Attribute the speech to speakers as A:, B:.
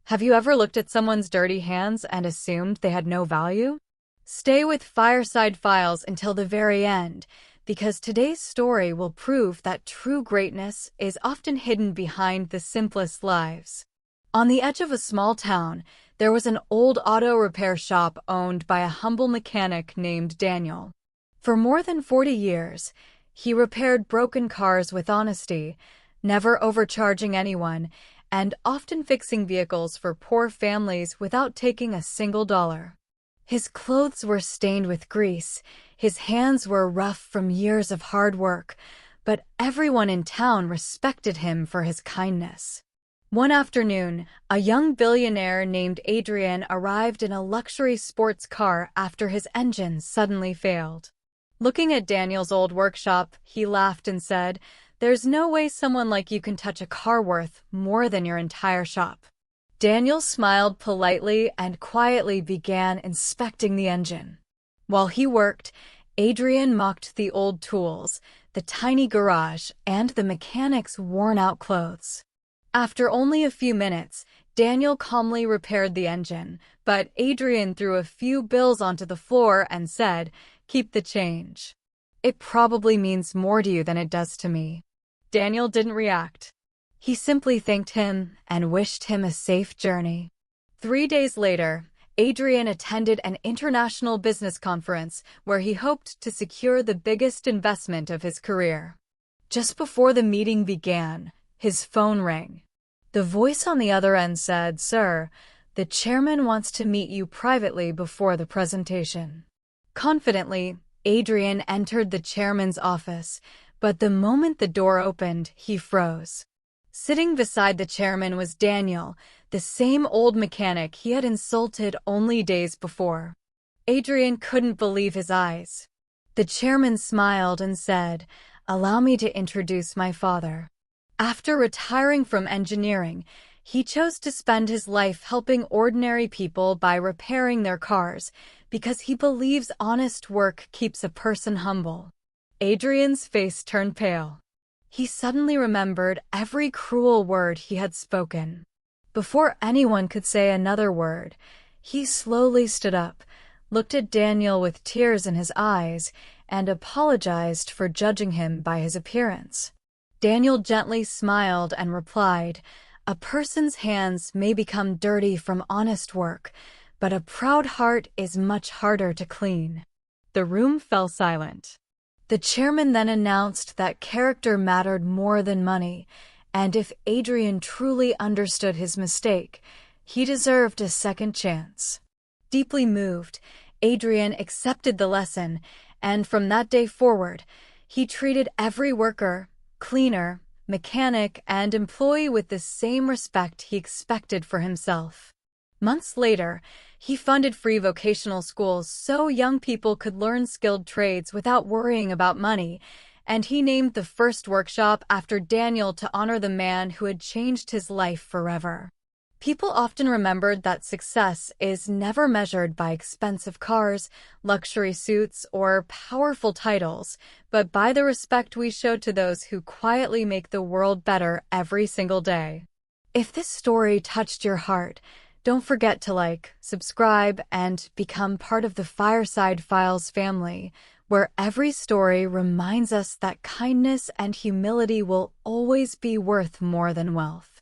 A: Have you ever looked at someone's dirty hands and assumed they had no value? Stay with Fireside Files until the very end, because today's story will prove that true greatness is often hidden behind the simplest lives. On the edge of a small town, there was an old auto repair shop owned by a humble mechanic named Daniel. For more than 40 years, he repaired broken cars with honesty, never overcharging anyone, and often fixing vehicles for poor families without taking a single dollar. His clothes were stained with grease, his hands were rough from years of hard work, but everyone in town respected him for his kindness. One afternoon, a young billionaire named Adrian arrived in a luxury sports car after his engine suddenly failed. Looking at Daniel's old workshop, he laughed and said, "There's no way someone like you can touch a car worth more than your entire shop." Daniel smiled politely and quietly began inspecting the engine. While he worked, Adrian mocked the old tools, the tiny garage, and the mechanic's worn-out clothes. After only a few minutes, Daniel calmly repaired the engine, but Adrian threw a few bills onto the floor and said, "Keep the change. It probably means more to you than it does to me." Daniel didn't react. He simply thanked him and wished him a safe journey. 3 days later, Adrian attended an international business conference where he hoped to secure the biggest investment of his career. Just before the meeting began, his phone rang. The voice on the other end said, "Sir, the chairman wants to meet you privately before the presentation." Confidently, Adrian entered the chairman's office, but the moment the door opened, he froze. Sitting beside the chairman was Daniel, the same old mechanic he had insulted only days before. Adrian couldn't believe his eyes. The chairman smiled and said, "Allow me to introduce my father." After retiring from engineering, he chose to spend his life helping ordinary people by repairing their cars, because he believes honest work keeps a person humble. Adrian's face turned pale. He suddenly remembered every cruel word he had spoken. Before anyone could say another word, he slowly stood up, looked at Daniel with tears in his eyes, and apologized for judging him by his appearance. Daniel gently smiled and replied, "A person's hands may become dirty from honest work, but a proud heart is much harder to clean." The room fell silent. The chairman then announced that character mattered more than money, and if Adrian truly understood his mistake, he deserved a second chance. Deeply moved, Adrian accepted the lesson, and from that day forward, he treated every worker, cleaner, mechanic, and employee with the same respect he expected for himself. Months later, he funded free vocational schools so young people could learn skilled trades without worrying about money, and he named the first workshop after Daniel to honor the man who had changed his life forever. People often remembered that success is never measured by expensive cars, luxury suits, or powerful titles, but by the respect we show to those who quietly make the world better every single day. If this story touched your heart, don't forget to like, subscribe, and become part of the Fireside Files family, where every story reminds us that kindness and humility will always be worth more than wealth.